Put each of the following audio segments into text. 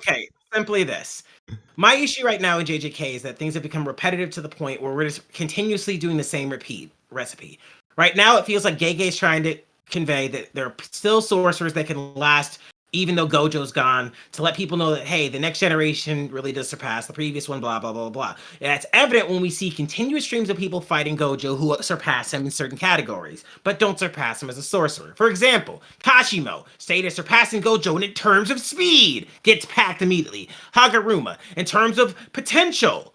Okay, simply this. My issue right now in JJK is that things have become repetitive to the point where we're just continuously doing the same repeat recipe. Right now, it feels like Gege's trying to convey that there are still sorcerers that can last even though Gojo's gone, to let people know that, hey, the next generation really does surpass the previous one, blah, blah, blah, blah. And that's evident when we see continuous streams of people fighting Gojo who surpass him in certain categories, but don't surpass him as a sorcerer. For example, Kashimo, stated surpassing Gojo in terms of speed, gets packed immediately. Haguruma, in terms of potential,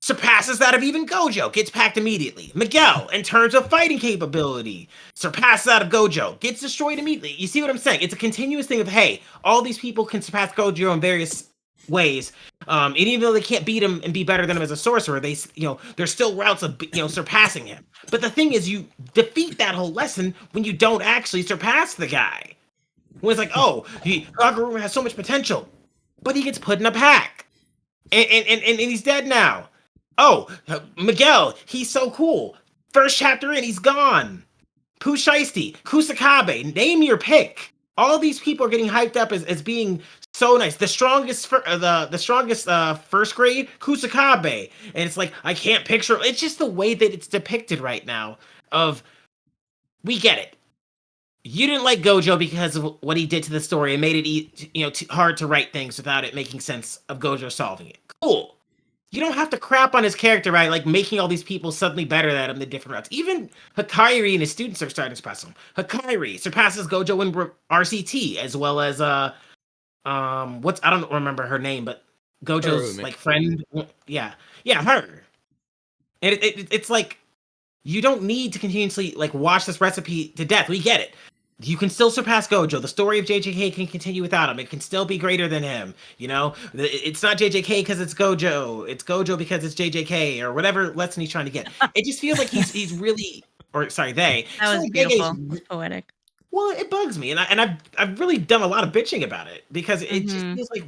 surpasses that of even Gojo, gets packed immediately. Miguel, in terms of fighting capability, surpasses that of Gojo, gets destroyed immediately. You see what I'm saying? It's a continuous thing of, hey, all these people can surpass Gojo in various ways. And even though they can't beat him and be better than him as a sorcerer, there's still routes of, surpassing him. But the thing is, you defeat that whole lesson when you don't actually surpass the guy. When it's like, oh, Kaguruma has so much potential, but he gets put in a pack. And he's dead now. Oh, Miguel, he's so cool. First chapter in, he's gone. Pooh Shiesty, Kusakabe, name your pick. All these people are getting hyped up as being so nice. The strongest first grade, Kusakabe. And it's like, I can't picture. It's just the way that it's depicted right now we get it. You didn't like Gojo because of what he did to the story and made it hard to write things without it making sense of Gojo solving it. Cool. You don't have to crap on his character, right? Like making all these people suddenly better than him in different routes. Even Hikairi and his students are starting to surpass him. Hikairi surpasses Gojo in RCT, as well as I don't remember her name, but Gojo's like friend. Yeah, her. And it's like you don't need to continuously like watch this recipe to death. We get it. You can still surpass Gojo. The story of JJK can continue without him. It can still be greater than him. It's not JJK because it's Gojo. It's Gojo because it's JJK or whatever lesson he's trying to get. It just feels like he's really, or sorry, they. That was beautiful. Poetic. Well, it bugs me, and I've really done a lot of bitching about it because it just feels like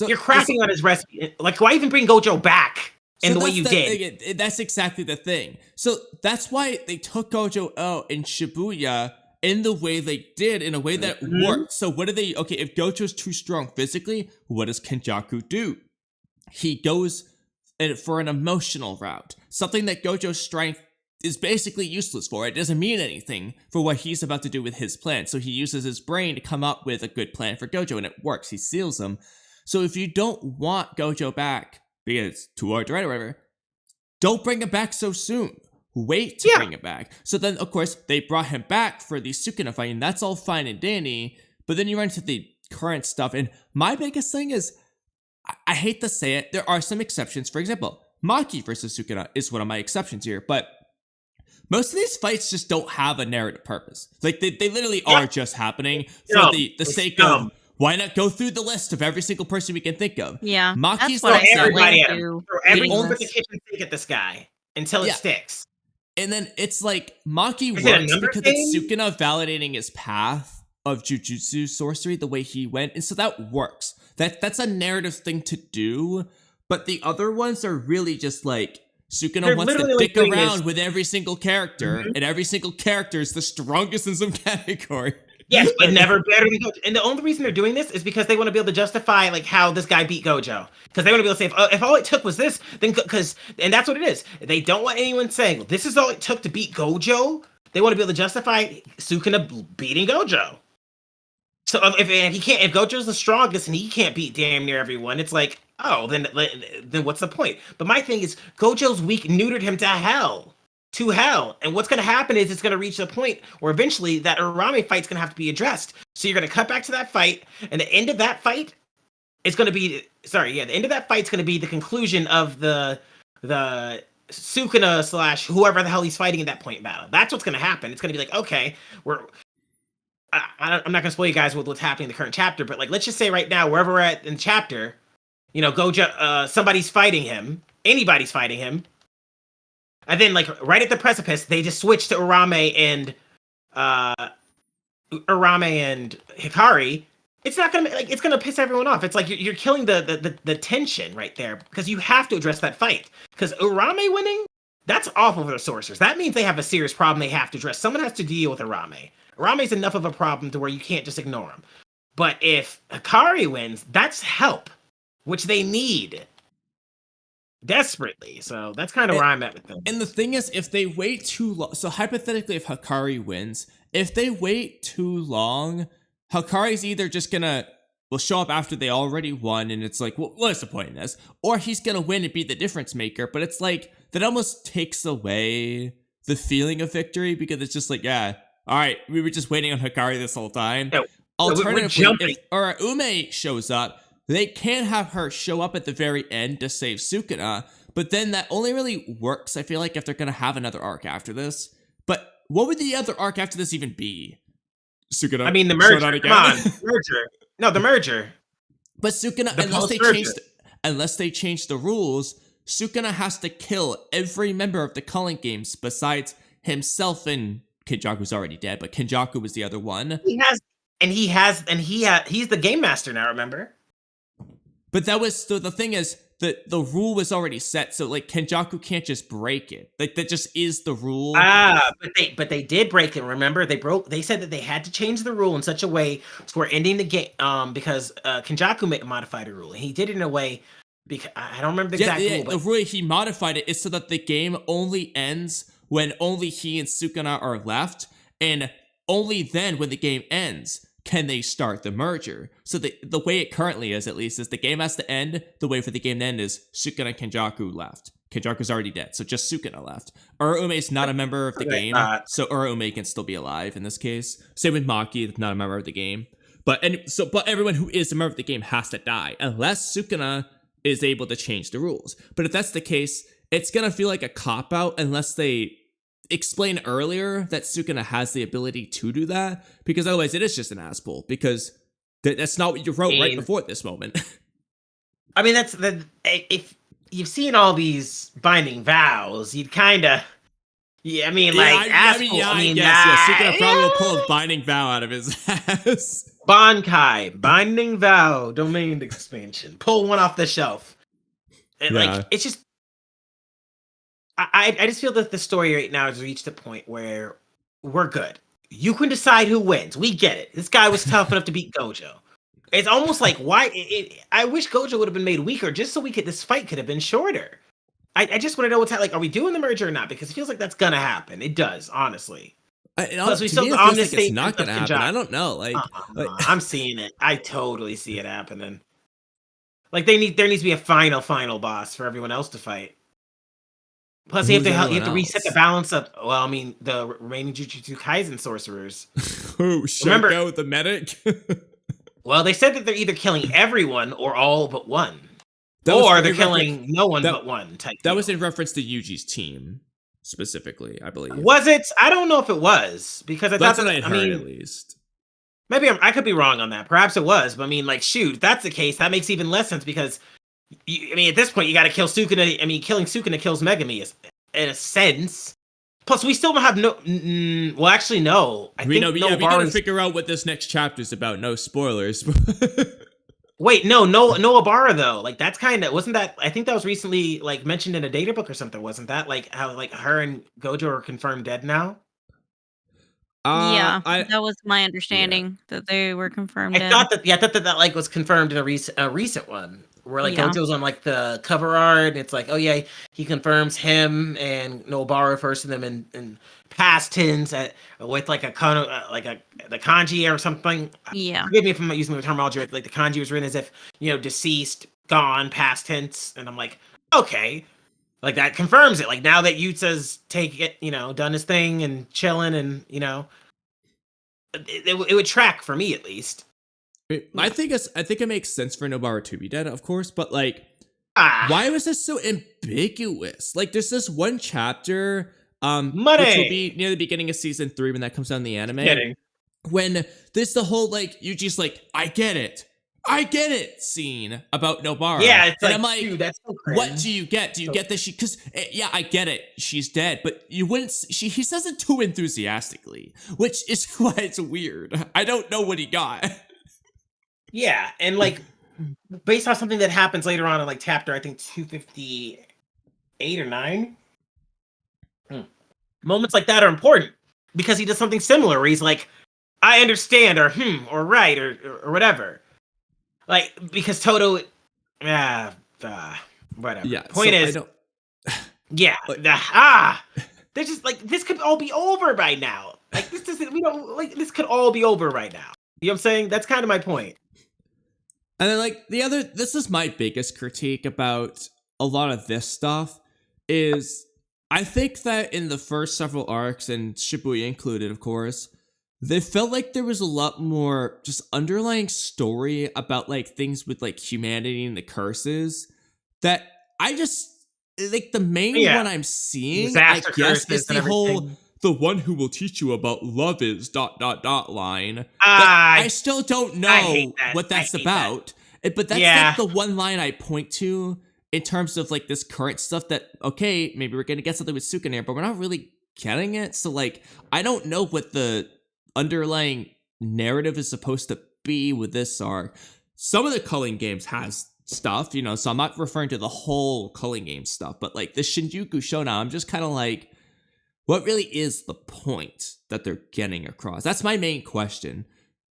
you're crapping on his recipe. Like, why even bring Gojo back? And the way you did. That's exactly the thing. So that's why they took Gojo out in Shibuya in the way they did, in a way that worked. So what do they, okay, if Gojo's too strong physically, what does Kenjaku do? He goes for an emotional route. Something that Gojo's strength is basically useless for. It doesn't mean anything for what he's about to do with his plan. So he uses his brain to come up with a good plan for Gojo, and it works. He seals him. So if you don't want Gojo back, because it's too hard to write or whatever, don't bring him back so soon. Wait to bring him back. So then, of course, they brought him back for the Sukuna fight, and that's all fine and dandy, but then you run into the current stuff, and my biggest thing is, I hate to say it, there are some exceptions. For example, Maki versus Sukuna is one of my exceptions here, but most of these fights just don't have a narrative purpose. Like, they literally are just happening for the sake of, why not go through the list of every single person we can think of? Yeah, Maki's throw everybody at him. Throw everyone but the kitchen sink at this guy until it sticks. And then it's like, Maki works because it's Sukuna validating his path of Jujutsu sorcery the way he went, and so that works. That's a narrative thing to do, but the other ones are really just like, Sukuna wants to dick around with every single character, and every single character is the strongest in some category. Yes, but never better than Gojo. And the only reason they're doing this is because they want to be able to justify like how this guy beat Gojo. Because they want to be able to say, if all it took was this, then and that's what it is. They don't want anyone saying, well, this is all it took to beat Gojo. They want to be able to justify Sukuna beating Gojo. So if Gojo's the strongest and he can't beat damn near everyone, it's like, oh, then what's the point? But my thing is, Gojo's weak neutered him to hell. And what's going to happen is it's going to reach a point where eventually that Urame fight's going to have to be addressed. So you're going to cut back to that fight, and the end of that fight is going to be the end of that fight's going to be the conclusion of the Sukuna / whoever the hell he's fighting in that point in battle. That's what's going to happen. It's going to be like, okay, I'm not going to spoil you guys with what's happening in the current chapter, but like, let's just say right now, wherever we're at in the chapter, Gojo, somebody's fighting him, anybody's fighting him. And then, like, right at the precipice, they just switch to Urame and Hikari. It's not gonna it's gonna piss everyone off. It's like you're killing the tension right there because you have to address that fight. Because Urame winning, that's awful for the sorcerers. That means they have a serious problem they have to address. Someone has to deal with Urame. Urame's enough of a problem to where you can't just ignore him. But if Hikari wins, that's help, which they need desperately. So that's kind of where I'm at with them. And the thing is, if they wait too long, so hypothetically, if Hikari wins, if they wait too long, Hikari's either just gonna show up after they already won, and it's like, well, what's the point in this? Or he's gonna win and be the difference maker. But it's like that almost takes away the feeling of victory, because it's just like, yeah, all right, we were just waiting on Hikari this whole time. No, alternatively, if Ume shows up, they can have her show up at the very end to save Sukuna, but then that only really works, I feel like, if they're going to have another arc after this. But what would the other arc after this even be? Sukuna, I mean, the merger. Come on, merger. No, the merger. But Sukuna, unless they change the rules, Sukuna has to kill every member of the Culling Games besides himself and Kenjaku's already dead, but Kenjaku was the other one. He's the game master now, remember? But that was, so the thing is, the rule was already set, so like Kenjaku can't just break it. Like that just is the rule. But they did break it, remember? They said that they had to change the rule in such a way so we're ending the game because Kenjaku modified a rule. And he did it in a way, because I don't remember the exact rule. But the way he modified it is so that the game only ends when only he and Sukuna are left, and only then, when the game ends, can they start the merger. So the way it currently is, at least, is the game has to end. The way for the game to end is Sukuna and Kenjaku left. Kenjaku's already dead, so just Sukuna left. Urume's not a member of the game, so Urume can still be alive in this case. Same with Maki, not a member of the game. But everyone who is a member of the game has to die, unless Sukuna is able to change the rules. But if that's the case, it's gonna feel like a cop-out unless they explain earlier that Sukuna has the ability to do that, because otherwise it is just an ass pull, because that's not what you wrote right before this moment. I mean, if you've seen all these binding vows, you'd kind of, Sukuna probably will pull a binding vow out of his ass. Bankai, binding vow, domain expansion, pull one off the shelf. It's just, I just feel that the story right now has reached a point where we're good. You can decide who wins. We get it. This guy was tough enough to beat Gojo. It's almost like, why? I wish Gojo would have been made weaker just so this fight could have been shorter. I just want to know what's like. Are we doing the merger or not? Because it feels like that's gonna happen. It does, honestly. Plus, we still on this thing. It's not gonna happen. I don't know. I'm seeing it. I totally see it happening. Like there needs to be a final boss for everyone else to fight. Plus, you have to reset the balance of, the remaining Jujutsu Kaisen sorcerers. Remember the medic? Well, they said that they're either killing everyone or all but one. They're killing no one but one type. That was in reference to Yuji's team, specifically, I believe. Was it? I don't know if it was, because that's what I heard, at least. Maybe I could be wrong on that. Perhaps it was, but if that's the case, that makes even less sense, because at this point, you got to kill Sukuna. Killing Sukuna kills Megami, in a sense. Plus, we still don't have no. Well, actually, no. We gotta figure out what this next chapter is about. No spoilers. Wait, no Abara though. Like that's kind of, wasn't that? I think that was recently mentioned in a data book or something. Wasn't that how her and Gojo are confirmed dead now? That was my understanding, that they were confirmed dead. I thought that was confirmed in a recent one. Where Gojo's on the cover art, and it's he confirms him and Nobara refers to them in past tense with the kanji or something. Yeah. Forgive me if I'm not using the terminology right. The kanji was written as if deceased, gone, past tense, and I'm okay, that confirms it. Now that Yutza's done his thing and chilling, and it would track for me at least. I think it makes sense for Nobara to be dead, of course, but why was this so ambiguous? There's this one chapter, which will be near the beginning of season 3 when that comes out in the anime. When there's the whole Yuji's I get it scene about Nobara. Yeah, it's and I'm dude, that's so cringe. What do you get? Do you get that she? Because I get it, she's dead, but you wouldn't. He says it too enthusiastically, which is why it's weird. I don't know what he got. Yeah, and based on something that happens later on in chapter, I think 258 or 9. Moments like that are important because he does something similar where he's I understand, or right, or whatever. Like, because Toto, whatever. Yeah. Point so I is, don't. yeah, Like- they're just like, this could all be over by now. Like, this doesn't, we don't, like, this could all be over right now. You know what I'm saying? That's kind of my point. And then, like, this is my biggest critique about a lot of this stuff is I think that in the first several arcs, and Shibuya included, of course, they felt like there was a lot more just underlying story about, like, things with, like, humanity and the curses that I just, like, the main one I'm seeing, Disaster I guess, curses is the and whole, everything. the one who will teach you about love is ... line. That I I still don't know hate that. what that's I hate about. But that's like the one line I point to in terms of like this current stuff that, okay, maybe we're gonna get something with Sukuna here, but we're not really getting it. So like, I don't know what the underlying narrative is supposed to be with this arc. Some of the culling games has stuff, so I'm not referring to the whole culling game stuff, but like the Shinjuku Showdown, I'm just kind of like, what really is the point that they're getting across? That's my main question.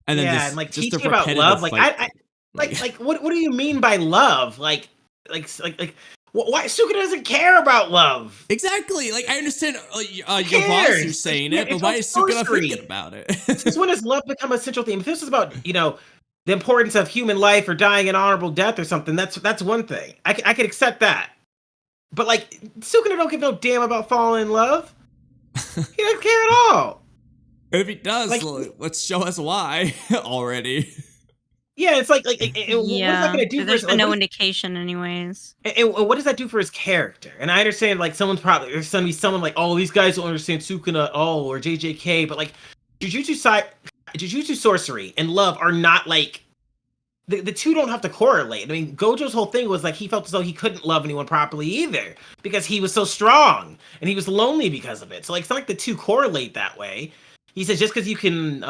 And then and like just teaching about love, like fight. like what do you mean by love? Like why Sukuna doesn't care about love? Exactly. Like I understand cares? Yavasu saying it, but It's why all is Sukuna sorcery. thinking about it? Since when does love become a central theme? If this is about, the importance of human life or dying an honorable death or something, that's one thing. I could accept that. But like, Sukuna don't give no damn about falling in love. He doesn't care at all. If he does, Like, let's show us why already. Yeah, it's like what is that gonna do for there's his, been like, no indication anyways. and what does that do for his character? And I understand, like, there's gonna be someone like, oh, these guys don't understand Sukuna at all, or JJK, but like, Jujutsu sorcery and love are not like, the two don't have to correlate. I mean, Gojo's whole thing was like, he felt as though he couldn't love anyone properly either because he was so strong and he was lonely because of it. So like, it's not like the two correlate that way. He says just because you can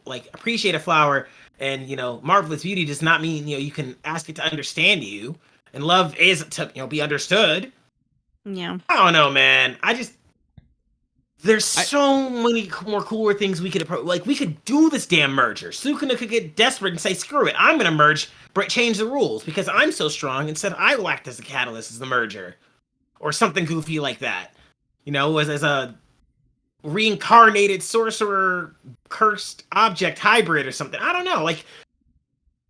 like appreciate a flower and marvel its beauty does not mean you can ask it to understand you. And love is to be understood. Yeah. I don't know, man. There's so many more cooler things we could approach. Like, we could do this damn merger. Sukuna could get desperate and say, screw it, I'm gonna merge, but change the rules because I'm so strong. Instead, I will act as a catalyst as the merger. Or something goofy like that. As a reincarnated sorcerer cursed object hybrid or something. I don't know. Like,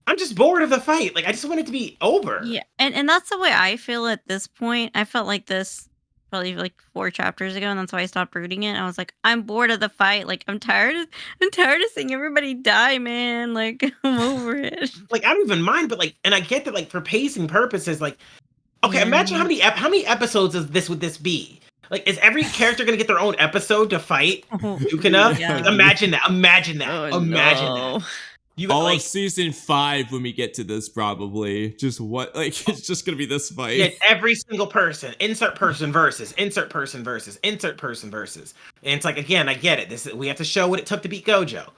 I'm just bored of the fight. Like, I just want it to be over. Yeah, and that's the way I feel at this point. I felt like this probably like 4 chapters ago, and that's why I stopped reading it. I was like, I'm bored of the fight. Like, I'm tired of seeing everybody die, man. Like, I'm over it. Like, I don't even mind, but like, and I get that, like, for pacing purposes, like, okay, imagine how many episodes would this be? Like, is every character gonna get their own episode to fight Sukuna? Yeah. Like, imagine that. Imagine that. Oh, Imagine no. that. You All like, of season 5 when we get to this, probably. Just what? Like, it's just gonna be this fight. yeah, every single person, insert person versus, insert person versus, insert person versus. And it's like, again, I get it. We have to show what it took to beat Gojo.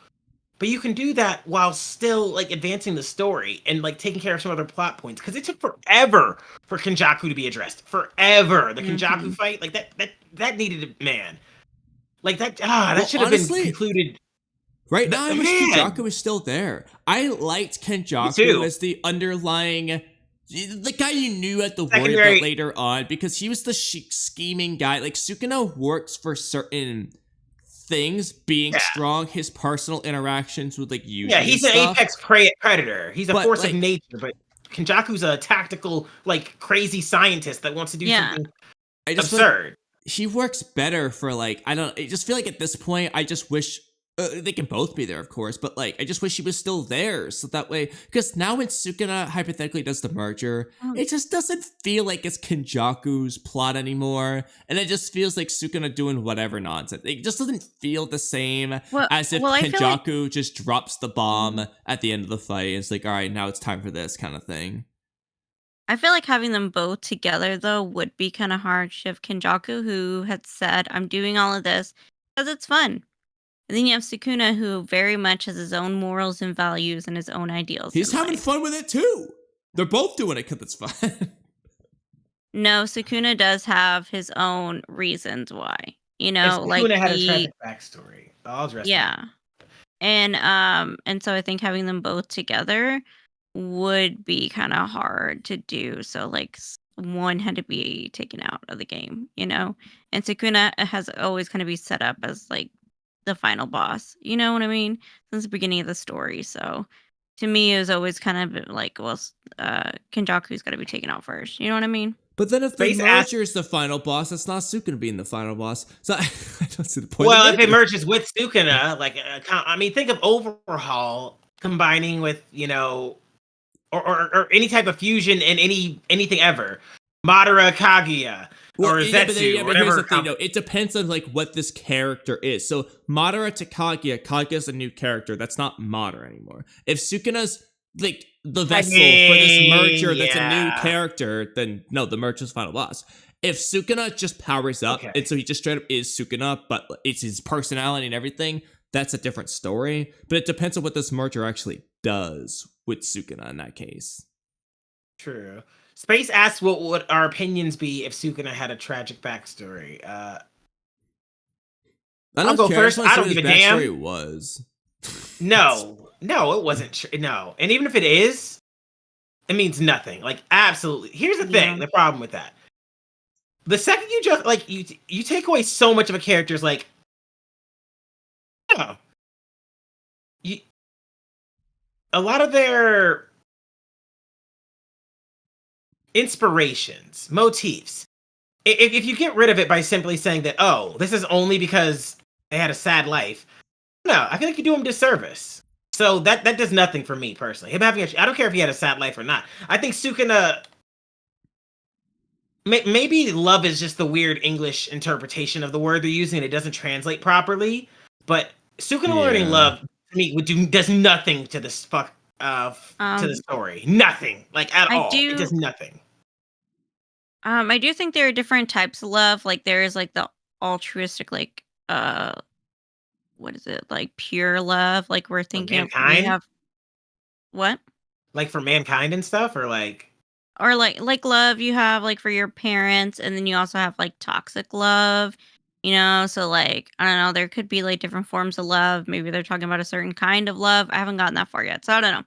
But you can do that while still like advancing the story and like taking care of some other plot points. Because it took forever for Kenjaku to be addressed. Forever. The Kenjaku fight, like that needed a man. Like that should have been concluded. Right now, I wish Kenjaku was still there. I liked Kenjaku as the underlying, the guy you knew had to worry about later on, because he was the scheming guy. Like, Sukuna works for certain things, being strong, his personal interactions with like Yuji. Yeah, he's an apex predator. He's a force of nature, but Kenjaku's a tactical, like, crazy scientist that wants to do something absurd. He works better for like, I just feel like at this point, I just wish they can both be there, of course, but like, I just wish he was still there, so that way, because now when Sukuna hypothetically does the merger, it just doesn't feel like it's Kenjaku's plot anymore, and it just feels like Sukuna doing whatever nonsense. It just doesn't feel the same as if Kenjaku just drops the bomb at the end of the fight. It's like, all right, now it's time for this kind of thing. I feel like having them both together, though, would be kind of hard. You have Kenjaku, who had said, I'm doing all of this because it's fun. And then you have Sukuna, who very much has his own morals and values and his own ideals. He's having fun with it, too. They're both doing it because it's fun. No, Sukuna does have his own reasons why. Sukuna had a tragic backstory. I'll address that. And so I think having them both together would be kind of hard to do. So like one had to be taken out of the game, you know? And Sukuna has always kind of be set up as like the final boss. You know what I mean? Since the beginning of the story. So to me, it was always kind of like, well, Kenjaku's got to be taken out first. You know what I mean? But then if the Space Ass- merger is the final boss, it's not Sukuna being the final boss. So I don't see the point. Well, of if it merges with Sukuna, like, I mean, think of Overhaul combining with, you know, or any type of fusion in anything ever. Madara Kaguya or Zetsu, but whatever. here's the thing, though. It depends on like what this character is. So Madara to Kaguya's a new character. That's not Madara anymore. If Sukuna's like the vessel for this merger that's a new character, then no, the merger's final boss. If Sukuna just powers up, and so he just straight up is Sukuna, but it's his personality and everything, that's a different story. But it depends on what this merger actually does with Sukuna in that case. True. Space asks what would our opinions be if Sukuna had a tragic backstory. I'll go first. I don't give a damn. Backstory was. No, it wasn't. No, and even if it is, it means nothing. Like, absolutely. Here's the thing: the problem with that. The second you just like you take away so much of a character's like, oh, a lot of their inspirations, motifs. If you get rid of it by simply saying that, oh, this is only because they had a sad life, no, I feel like you do him disservice. So that does nothing for me personally. Him having I don't care if he had a sad life or not. I think Sukuna. Maybe love is just the weird English interpretation of the word they're using. It doesn't translate properly. But Sukuna learning love to me does nothing to this to the story. Nothing, like at all. It does nothing. I do think there are different types of love. Like there is like the altruistic, like what is it? Like pure love. Like we're thinking we have what? Like for mankind and stuff, or like. Or like love you have like for your parents, and then you also have like toxic love, you know? So like, I don't know, there could be like different forms of love. Maybe they're talking about a certain kind of love. I haven't gotten that far yet, so I don't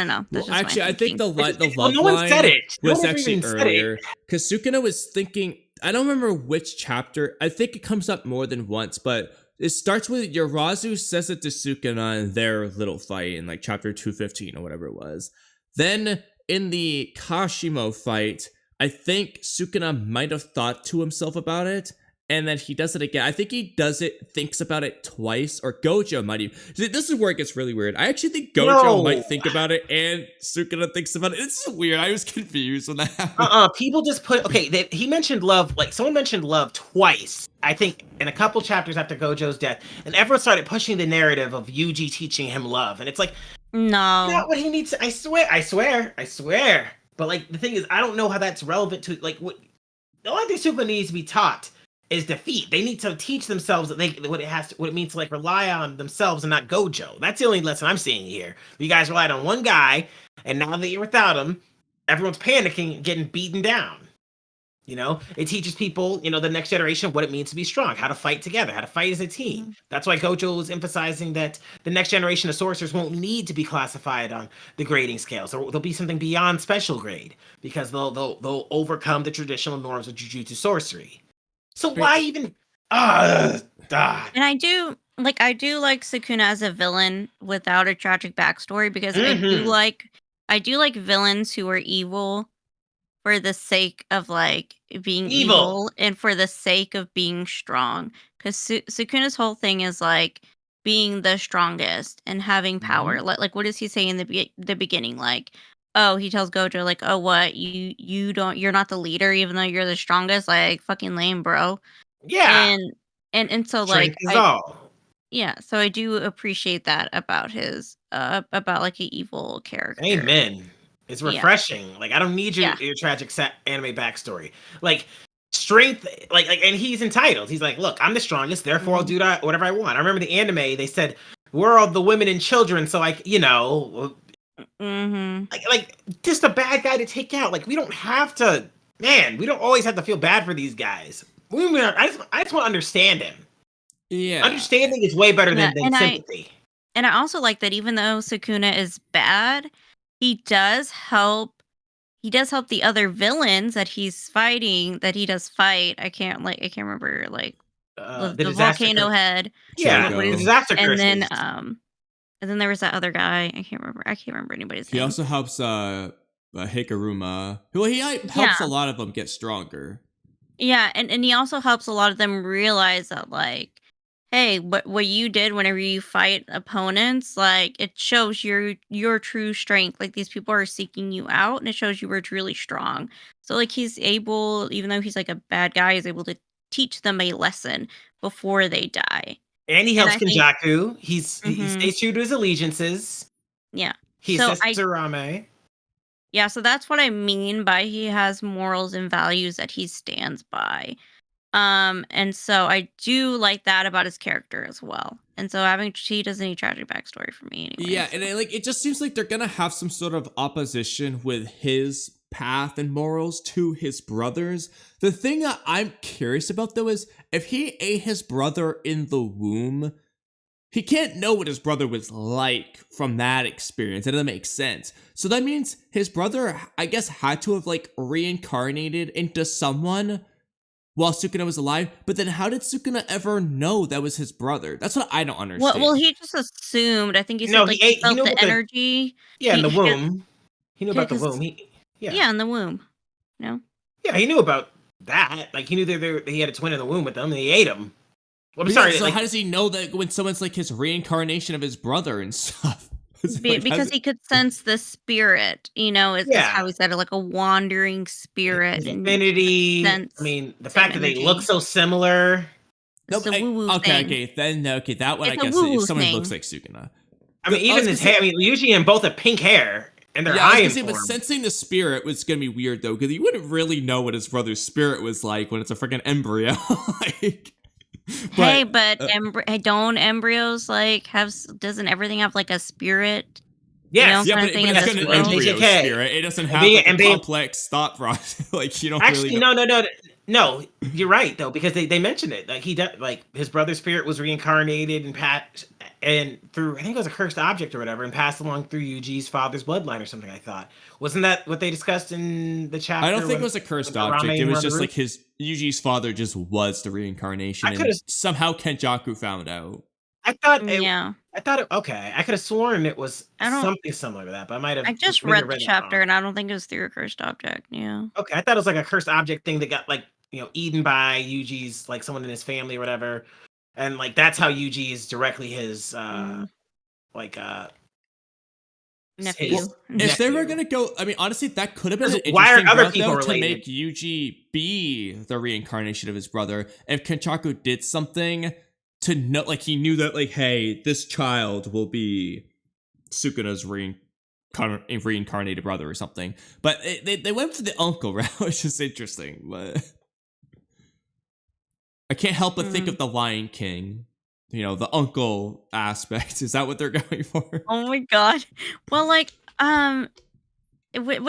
know. Well, actually, I think the love no one said it. Was actually earlier. Because Sukuna was thinking, I don't remember which chapter. I think it comes up more than once, but it starts with Yarazu says it to Sukuna in their little fight in like chapter 215 or whatever it was. Then in the Kashimo fight, I think Sukuna might have thought to himself about it, and then he does it again. I think he thinks about it twice, or Gojo might even. This is where it gets really weird. I actually think Gojo might think about it, and Sukuna thinks about it. It's weird. I was confused when that happened. People just put, he mentioned love, like someone mentioned love twice, I think in a couple chapters after Gojo's death, and everyone started pushing the narrative of Yuji teaching him love, and it's like, no, not what he needs. I swear. But like the thing is, I don't know how that's relevant to like what. The only thing Sukuna needs to be taught is defeat. They need to teach themselves that what it means to like rely on themselves and not Gojo. That's the only lesson I'm seeing here. You guys relied on one guy, and now that you're without him, everyone's panicking, getting beaten down. You know, it teaches people, you know, the next generation what it means to be strong, how to fight together, how to fight as a team. That's why Gojo is emphasizing that the next generation of sorcerers won't need to be classified on the grading scales, or there'll be something beyond special grade because they'll overcome the traditional norms of Jujutsu sorcery. So why even? And I do like Sukuna as a villain without a tragic backstory because I do like villains who are evil for the sake of like being evil and for the sake of being strong. Because Sukuna's whole thing is like being the strongest and having power. Like what does he say in the beginning? Like, oh, he tells Gojo like, oh, what you're not the leader even though you're the strongest. Like fucking lame, bro. Yeah. And so strength like is all. Yeah, so I do appreciate that about his about like an evil character. Amen. It's refreshing. Yeah. Like I don't need your tragic anime backstory. Like strength, like, and he's entitled. He's like, look, I'm the strongest, therefore I'll do whatever I want. I remember the anime. They said we're all the women and children, so like you know, like just a bad guy to take out. Like we don't have to, man. We don't always have to feel bad for these guys. I just want to understand him. Yeah, understanding is way better than sympathy. And I also like that even though Sukuna is bad, he does help. He does help the other villains that he's fighting. That he does fight. I can't remember The the disaster. volcano head. Yeah, Jogo. the disaster And then curses. and then there was that other guy. I can't remember anybody's He name. also helps Hikaruma. Well, he helps a lot of them get stronger. Yeah, and he also helps a lot of them realize that, like, hey, what you did whenever you fight opponents, like, it shows your true strength. Like, these people are seeking you out, and it shows you were really strong. So, like, he's able, even though he's like a bad guy, he's able to teach them a lesson before they die. And he And helps I think- Kenjaku. He Mhm. stays true to his allegiances. Yeah. He So assists Urame. Yeah, so that's what I mean by he has morals and values that he stands by. And so I do like that about his character as well. And so he doesn't need tragic backstory for me anyway. Yeah, and it just seems like they're gonna have some sort of opposition with his path and morals to his brothers. The thing that I'm curious about though is if he ate his brother in the womb, he can't know what his brother was like from that experience. It doesn't make sense. So that means his brother, I guess, had to have like reincarnated into someone while Sukuna was alive. But then how did Sukuna ever know that was his brother? That's what I don't understand. Well, he just assumed. I think he said No, like he he ate- he felt knew the about the- energy. Yeah, in the He- womb. He knew about the 'cause- womb. Yeah, in the womb. No. Yeah, he knew about that. Like, he knew that he had a twin in the womb with them, and he ate him. Well, I'm Yeah, sorry. so like, how does he know that when someone's like his reincarnation of his brother and stuff? It's like, Because he could sense the spirit, is Yeah. how he said it, like a wandering spirit. his And affinity. sense I mean, the same fact that they energy. look so similar. it's a woo-woo thing. Okay, that one It's I a guess woo-woo if someone thing. looks like Sukuna. I mean, I was even gonna his say- hair. I mean, usually in both have pink hair, and they're Yeah, I was eye gonna say, but informed. sensing the spirit was gonna be weird though, because you wouldn't really know what his brother's spirit was like when it's a freaking embryo. like, But don't embryos like doesn't everything have like a spirit? Yes, yeah, kinda but thing it's in got this an world. embryo JJK. spirit. It doesn't have being- like, and a being- complex thought process. like you don't Actually, really no. You're right though, because they mentioned it. Like his brother's spirit was reincarnated and through, I think it was a cursed object or whatever, and passed along through Yuji's father's bloodline or something. I thought, wasn't that what they discussed in the chapter? I don't think when- it was a cursed when object. Ramen It were was on the just like roof? Yuji's father just was the reincarnation, I and could've- somehow Kenjaku found out. I thought. Yeah. Okay. I could have sworn it was I don't- something similar to that, but I might have. I just maybe read the that chapter wrong. and I don't think it was through a cursed object. Yeah. Okay, I thought it was like a cursed object thing that got eaten by Yuji's, like someone in his family or whatever, and like that's how Yuji is directly his like Nephew. his If they were nephew. gonna go, I mean, honestly, that could have been an Why are interesting other route, people though, to related? make Yuji be the reincarnation of his brother. If Kenchaku did something to know, like he knew that, like, hey, this child will be Sukuna's reincarnated brother or something. But they went for the uncle route, which is interesting. But I can't help but think of the Lion King. You know, the uncle aspect. Is that what they're going for? Oh my god. Well, like, which